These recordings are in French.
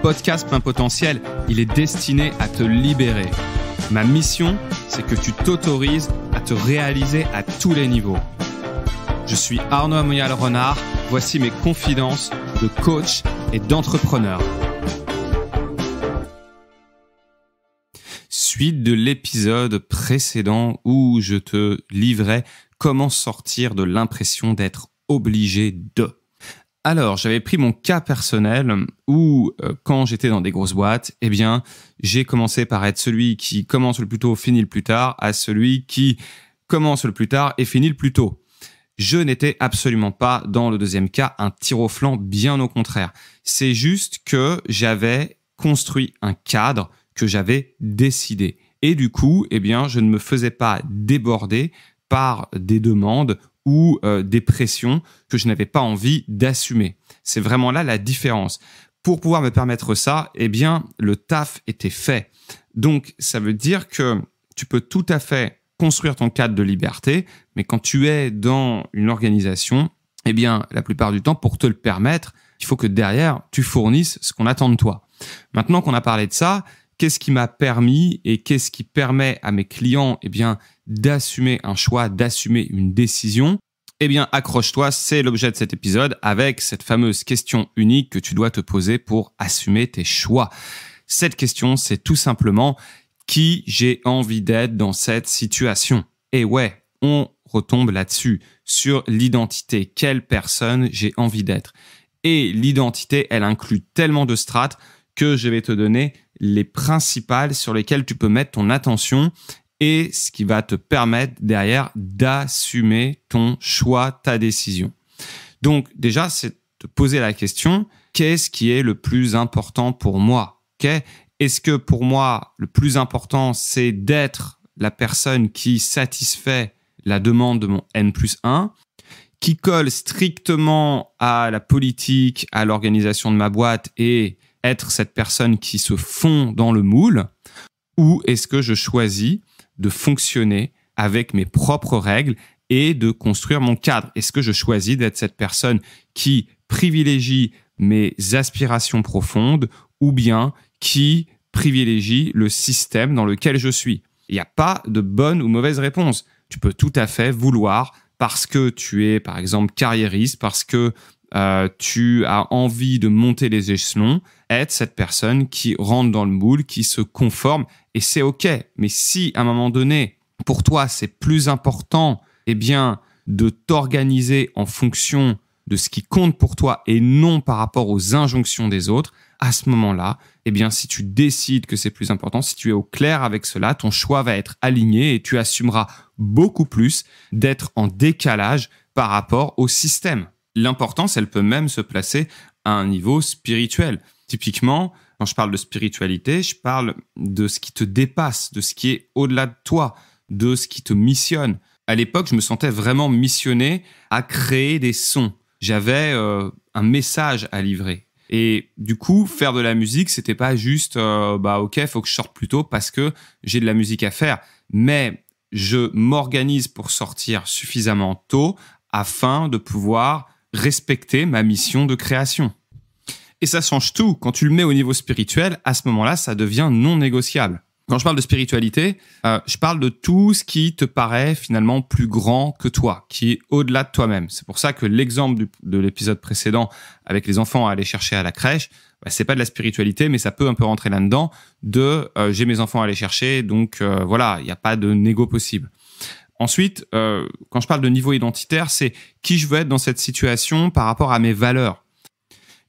podcast Plein Potentiel, il est destiné à te libérer. Ma mission, c'est que tu t'autorises à te réaliser à tous les niveaux. Je suis Arnaud Amoyal-Renard, voici mes confidences de coach et d'entrepreneur. Suite de l'épisode précédent où je te livrais comment sortir de l'impression d'être obligé de. Alors, j'avais pris mon cas personnel où, quand j'étais dans des grosses boîtes, j'ai commencé par être celui qui commence le plus tôt, finit le plus tard, à celui qui commence le plus tard et finit le plus tôt. Je n'étais absolument pas, dans le deuxième cas, un tir au flanc, bien au contraire. C'est juste que j'avais construit un cadre que j'avais décidé. Et du coup, je ne me faisais pas déborder par des demandes ou des pressions que je n'avais pas envie d'assumer. C'est vraiment là la différence. Pour pouvoir me permettre ça, le taf était fait. Donc, ça veut dire que tu peux tout à fait construire ton cadre de liberté, mais quand tu es dans une organisation, la plupart du temps, pour te le permettre, il faut que derrière, tu fournisses ce qu'on attend de toi. Maintenant qu'on a parlé de ça, qu'est-ce qui m'a permis et qu'est-ce qui permet à mes clients d'assumer un choix, d'assumer une décision? Accroche-toi, c'est l'objet de cet épisode avec cette fameuse question unique que tu dois te poser pour assumer tes choix. Cette question, c'est tout simplement qui j'ai envie d'être dans cette situation. Et ouais, on retombe là-dessus, sur l'identité. Quelle personne j'ai envie d'être? Et l'identité, elle inclut tellement de strates que je vais te donner les principales sur lesquelles tu peux mettre ton attention et ce qui va te permettre derrière d'assumer ton choix, ta décision. Donc déjà, c'est te poser la question, qu'est-ce qui est le plus important pour moi? Est-ce que pour moi, le plus important, c'est d'être la personne qui satisfait la demande de mon N+1, qui colle strictement à la politique, à l'organisation de ma boîte et être cette personne qui se fond dans le moule, ou est-ce que je choisis de fonctionner avec mes propres règles et de construire mon cadre? Est-ce que je choisis d'être cette personne qui privilégie mes aspirations profondes ou bien qui privilégie le système dans lequel je suis? Il n'y a pas de bonne ou mauvaise réponse. Tu peux tout à fait vouloir, parce que tu es par exemple carriériste, parce que tu as envie de monter les échelons, être cette personne qui rentre dans le moule, qui se conforme, et c'est OK. Mais si à un moment donné, pour toi, c'est plus important de t'organiser en fonction de ce qui compte pour toi et non par rapport aux injonctions des autres, à ce moment-là, si tu décides que c'est plus important, si tu es au clair avec cela, ton choix va être aligné et tu assumeras beaucoup plus d'être en décalage par rapport au système. L'importance, elle peut même se placer à un niveau spirituel. Typiquement, quand je parle de spiritualité, je parle de ce qui te dépasse, de ce qui est au-delà de toi, de ce qui te missionne. À l'époque, je me sentais vraiment missionné à créer des sons. J'avais un message à livrer. Et du coup, faire de la musique, c'était pas juste OK, faut que je sorte plus tôt parce que j'ai de la musique à faire. Mais je m'organise pour sortir suffisamment tôt afin de pouvoir respecter ma mission de création. Et ça change tout. Quand tu le mets au niveau spirituel, à ce moment-là, ça devient non négociable. Quand je parle de spiritualité, je parle de tout ce qui te paraît finalement plus grand que toi, qui est au-delà de toi-même. C'est pour ça que l'exemple de l'épisode précédent avec les enfants à aller chercher à la crèche, c'est pas de la spiritualité, mais ça peut un peu rentrer là-dedans j'ai mes enfants à aller chercher, donc il n'y a pas de négo possible. Ensuite, quand je parle de niveau identitaire, c'est qui je veux être dans cette situation par rapport à mes valeurs.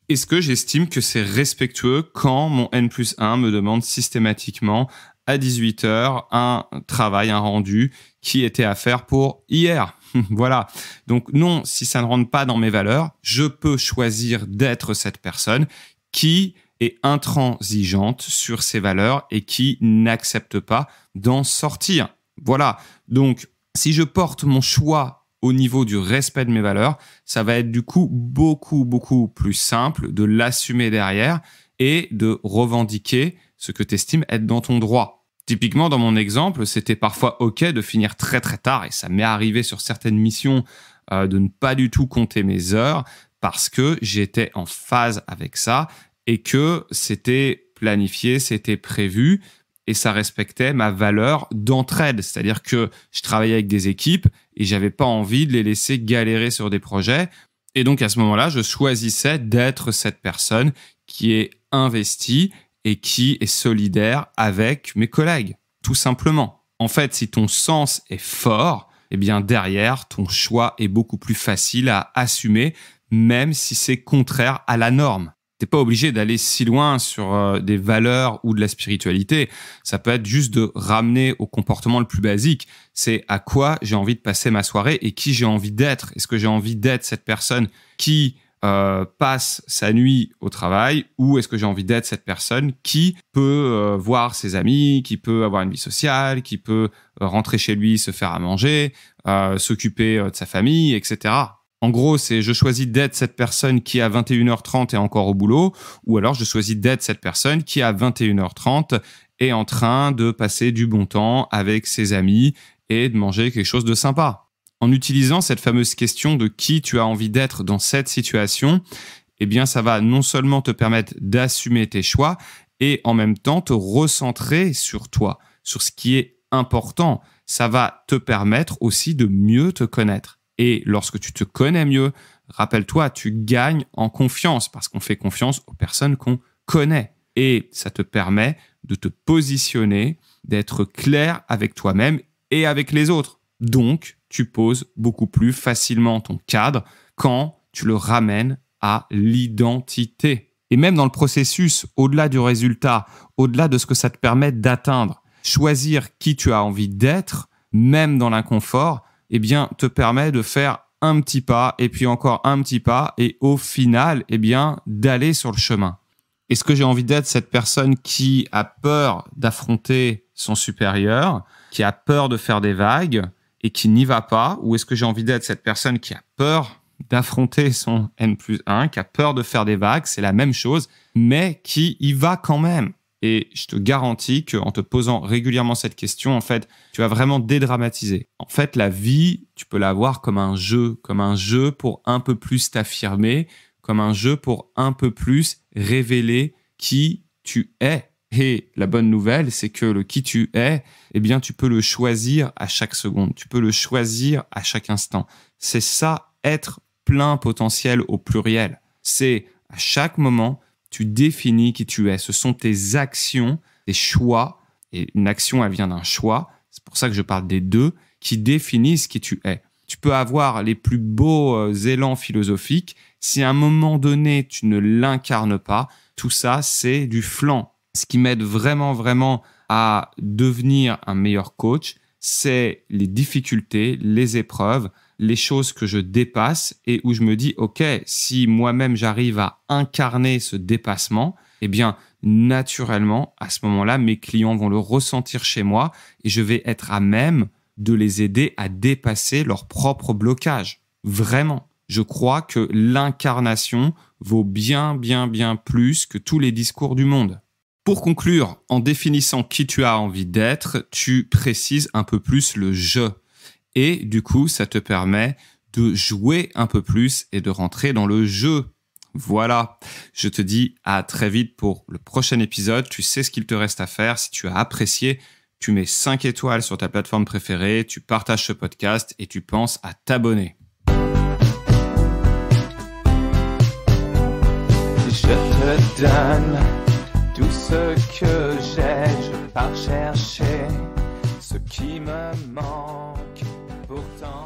Est-ce que j'estime que c'est respectueux quand mon N+1 me demande systématiquement à 18h un travail, un rendu qui était à faire pour hier? Voilà. Donc non, si ça ne rentre pas dans mes valeurs, je peux choisir d'être cette personne qui est intransigeante sur ses valeurs et qui n'accepte pas d'en sortir. Voilà. Donc, si je porte mon choix au niveau du respect de mes valeurs, ça va être du coup beaucoup, beaucoup plus simple de l'assumer derrière et de revendiquer ce que tu estimes être dans ton droit. Typiquement, dans mon exemple, c'était parfois OK de finir très très tard et ça m'est arrivé sur certaines missions de ne pas du tout compter mes heures parce que j'étais en phase avec ça et que c'était planifié, c'était prévu et ça respectait ma valeur d'entraide. C'est-à-dire que je travaillais avec des équipes et j'avais pas envie de les laisser galérer sur des projets. Et donc, à ce moment-là, je choisissais d'être cette personne qui est investie et qui est solidaire avec mes collègues, tout simplement. En fait, si ton sens est fort, eh bien derrière, ton choix est beaucoup plus facile à assumer, même si c'est contraire à la norme. T'es pas obligé d'aller si loin sur des valeurs ou de la spiritualité. Ça peut être juste de ramener au comportement le plus basique. C'est à quoi j'ai envie de passer ma soirée et qui j'ai envie d'être. Est-ce que j'ai envie d'être cette personne qui passe sa nuit au travail ou est-ce que j'ai envie d'être cette personne qui peut voir ses amis, qui peut avoir une vie sociale, qui peut rentrer chez lui, se faire à manger, s'occuper de sa famille, etc. En gros, c'est je choisis d'être cette personne qui à 21h30 est encore au boulot ou alors je choisis d'être cette personne qui à 21h30 est en train de passer du bon temps avec ses amis et de manger quelque chose de sympa. En utilisant cette fameuse question de qui tu as envie d'être dans cette situation, eh bien, ça va non seulement te permettre d'assumer tes choix et en même temps te recentrer sur toi, sur ce qui est important. Ça va te permettre aussi de mieux te connaître. Et lorsque tu te connais mieux, rappelle-toi, tu gagnes en confiance parce qu'on fait confiance aux personnes qu'on connaît. Et ça te permet de te positionner, d'être clair avec toi-même et avec les autres. Donc, tu poses beaucoup plus facilement ton cadre quand tu le ramènes à l'identité. Et même dans le processus, au-delà du résultat, au-delà de ce que ça te permet d'atteindre, choisir qui tu as envie d'être, même dans l'inconfort, eh bien, te permet de faire un petit pas et puis encore un petit pas et au final, eh bien, d'aller sur le chemin. Est-ce que j'ai envie d'être cette personne qui a peur d'affronter son supérieur, qui a peur de faire des vagues et qui n'y va pas? Ou est-ce que j'ai envie d'être cette personne qui a peur d'affronter son N+1, qui a peur de faire des vagues, c'est la même chose, mais qui y va quand même? Et je te garantis qu'en te posant régulièrement cette question, en fait, tu vas vraiment dédramatiser. En fait, la vie, tu peux la voir comme un jeu pour un peu plus t'affirmer, comme un jeu pour un peu plus révéler qui tu es. Et la bonne nouvelle, c'est que le qui tu es, eh bien, tu peux le choisir à chaque seconde. Tu peux le choisir à chaque instant. C'est ça, être plein potentiel au pluriel. C'est à chaque moment, tu définis qui tu es. Ce sont tes actions, tes choix. Et une action, elle vient d'un choix. C'est pour ça que je parle des deux qui définissent qui tu es. Tu peux avoir les plus beaux élans philosophiques. Si à un moment donné, tu ne l'incarnes pas, tout ça, c'est du flan. Ce qui m'aide vraiment, vraiment à devenir un meilleur coach, c'est les difficultés, les épreuves, les choses que je dépasse et où je me dis, OK, si moi-même j'arrive à incarner ce dépassement, eh bien, naturellement, à ce moment-là, mes clients vont le ressentir chez moi et je vais être à même de les aider à dépasser leur propre blocage. Vraiment. Je crois que l'incarnation vaut bien, bien, bien plus que tous les discours du monde. Pour conclure, en définissant qui tu as envie d'être, tu précises un peu plus le « je ». Et du coup, ça te permet de jouer un peu plus et de rentrer dans le jeu. Voilà, je te dis à très vite pour le prochain épisode. Tu sais ce qu'il te reste à faire. Si tu as apprécié, tu mets 5 étoiles sur ta plateforme préférée, tu partages ce podcast et tu penses à t'abonner. Je te donne tout ce que j'ai, je pars chercher ce qui me manque pourtant.